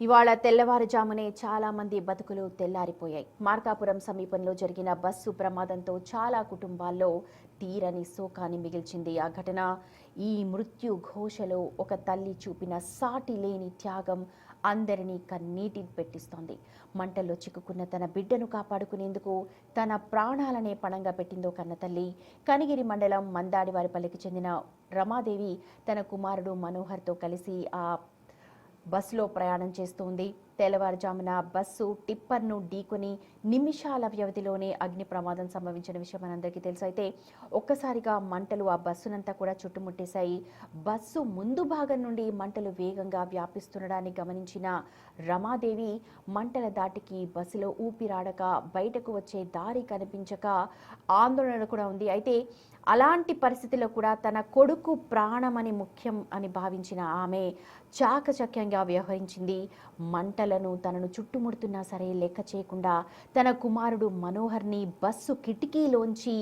ఇవాళ తెల్లవారుజామునే చాలా మంది బతుకులు తెల్లారిపోయాయి. మార్కాపురం సమీపంలో జరిగిన బస్సు ప్రమాదంతో చాలా కుటుంబాల్లో తీరని శోకాన్ని మిగిల్చింది. ఆ ఘటన ఈ మృత్యు ఘోషలో ఒక తల్లి చూపిన సాటి లేని త్యాగం అందరినీ కన్నీటి పెట్టిస్తోంది. మంటల్లో చిక్కుకున్న తన బిడ్డను కాపాడుకునేందుకు తన ప్రాణాలనే పణంగా పెట్టిందో కన్నతల్లి. కనిగిరి మండలం మందాడివారిపల్లికి చెందిన రమాదేవి తన కుమారుడు మనోహర్తో కలిసి ఆ బస్సులో ప్రయాణం చేస్తోంది. తెల్లవారుజామున బస్సు టిప్పర్ను ఢీకొని నిమిషాల వ్యవధిలోనే అగ్ని ప్రమాదం సంభవించిన విషయం మనందరికీ తెలుసు. అయితే ఒక్కసారిగా మంటలు ఆ బస్సునంతా కూడా చుట్టుముట్టేశాయి. బస్సు ముందు భాగం నుండి మంటలు వేగంగా వ్యాపిస్తుండడాన్ని గమనించిన రమాదేవి మంటల దాటికి బస్సులో ఊపిరాడక బయటకు వచ్చే దారి కనిపించక ఆందోళన కూడా ఉంది. అయితే అలాంటి పరిస్థితుల్లో కూడా తన కొడుకు ప్రాణమని ముఖ్యం అని భావించిన ఆమె చాకచక్యంగా వ్యవహరించింది. మంటలను తనను చుట్టుముడుతున్నా సరే లెక్క చేయకుండా తన కుమారుడు మనోహర్ని బస్సు కిటికీలోంచి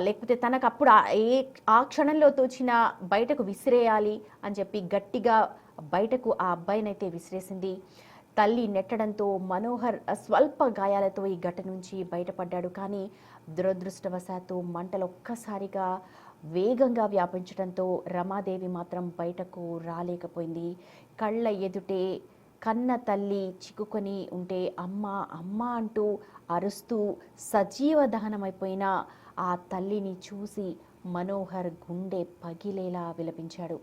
లేకపోతే తనకు అప్పుడు ఆ క్షణంలో తోచిన బయటకు విసిరేయాలి అని చెప్పి గట్టిగా బయటకు ఆ అబ్బాయినైతే విసిరేసింది. తల్లి నెట్టడంతో మనోహర్ స్వల్ప గాయాలతో ఈ ఘటన నుంచి బయటపడ్డాడు. కానీ దురదృష్టవశాత్తు మంటలు ఒక్కసారిగా వేగంగా వ్యాపించడంతో రమాదేవి మాత్రం బయటకు రాలేకపోయింది. కళ్ళ ఎదుటే కన్న తల్లి చిక్కుకొని ఉంటే అమ్మ అమ్మ అంటూ అరుస్తూ సజీవ దహనమైపోయిన ఆ తల్లిని చూసి మనోహర్ గుండె పగిలేలా విలపించాడు.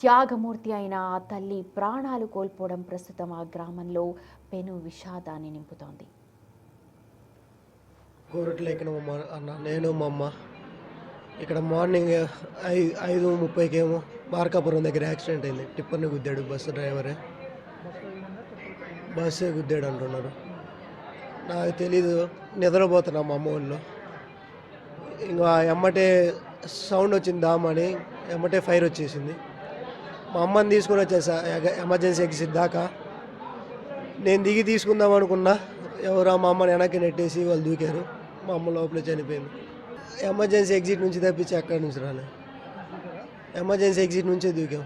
త్యాగమూర్తి అయిన ఆ తల్లి ప్రాణాలు కోల్పోవడం ప్రస్తుతం ఆ గ్రామంలో పెను విషాదాన్ని నింపుతోంది. నేను మా అమ్మ ఇక్కడ మార్నింగ్ 5:30కేమో మార్కాపురం దగ్గర యాక్సిడెంట్ అయింది. టిప్పర్ని గుద్దాడు బస్సు డ్రైవరే. బస్సే గుద్దాడు అంటున్నారు. నాకు తెలీదు, నిద్రపోతున్నా మా అమ్మ వాళ్ళు. ఇంకా ఎమ్మటే సౌండ్ వచ్చింది దామని, ఎమ్మటే ఫైర్ వచ్చేసింది. మా అమ్మని తీసుకుని వచ్చేసా ఎమర్జెన్సీ ఎగ్జిట్ దాకా. నేను దిగి తీసుకుందాం అనుకున్నా, ఎవరు మా అమ్మని వెనక్కి నెట్టేసి వాళ్ళు దూకారు. మా అమ్మ లోపలే చనిపోయింది. ఎమర్జెన్సీ ఎగ్జిట్ నుంచి తప్పించి అక్కడి నుంచి రాలే, ఎమర్జెన్సీ ఎగ్జిట్ నుంచే దూకాం.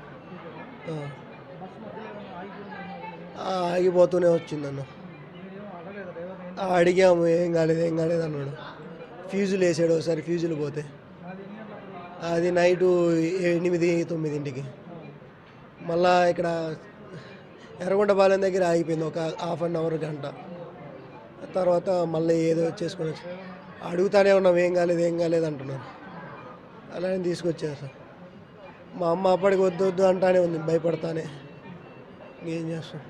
ఆగిపోతూనే వచ్చిందన్న. అడిగాము, ఏం కాలేదు అన్నాడు. ఫ్యూజులు వేసాడు ఒకసారి, ఫ్యూజులు పోతే అది నైటు 8-9 మళ్ళా ఇక్కడ ఎర్రగొండపాలెం దగ్గర ఆగిపోయింది ఒక ½ అన్ అవర్ గంట. తర్వాత మళ్ళీ ఏదో చేసుకొని అడుగుతానే ఉన్నాం, ఏం కాలేదు అంటున్నారు. అలానే తీసుకొచ్చారు సార్. మా అమ్మ అప్పటికి వద్దు అంటానే ఉంది, భయపడతానే. ఏం చేస్తాం,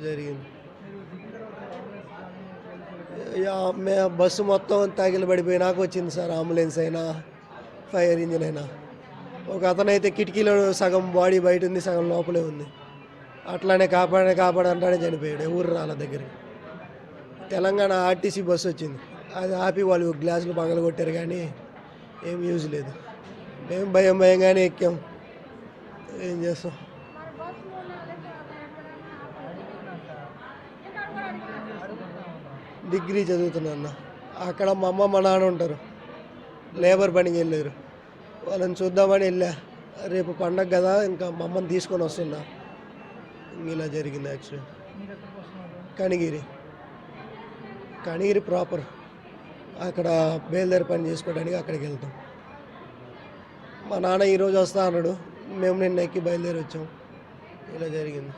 జరిగింది. బస్సు మొత్తం తగిలిపడిపోయినాక వచ్చింది సార్. అంబులెన్స్ అయినా ఫైర్ ఇంజిన్ అయినా. ఒక అతనైతే కిటికీలో సగం బాడీ బయట ఉంది, సగం లోపలే ఉంది. అట్లానే కాపాడంటానే చనిపోయాడు. ఊరు రాళ్ళ దగ్గరికి తెలంగాణ ఆర్టీసీ బస్సు వచ్చింది. అది ఆపి వాళ్ళు గ్లాసులు పగలు కొట్టారు, కానీ ఏం యూజ్ లేదు. మేము భయంగానే ఎక్కాం. ఏం చేస్తాం. డిగ్రీ చదువుతున్నా. అక్కడ మా అమ్మ మా నాన్న ఉంటారు, లేబర్ పనికి వెళ్ళారు. వాళ్ళని చూద్దామని వెళ్ళా. రేపు పండగ కదా, ఇంకా మా అమ్మని తీసుకొని వస్తున్నా. ఇలా జరిగింది యాక్సిడెంట్. కనిగిరి ప్రాపర్. అక్కడ బేల్దారి పని చేసుకోవడానికి అక్కడికి వెళ్తాం. మా నాన్న ఈరోజు వస్తా అన్నాడు, మేము నిన్న ఎక్కి బయలుదేరి వచ్చాం. ఇలా జరిగింది.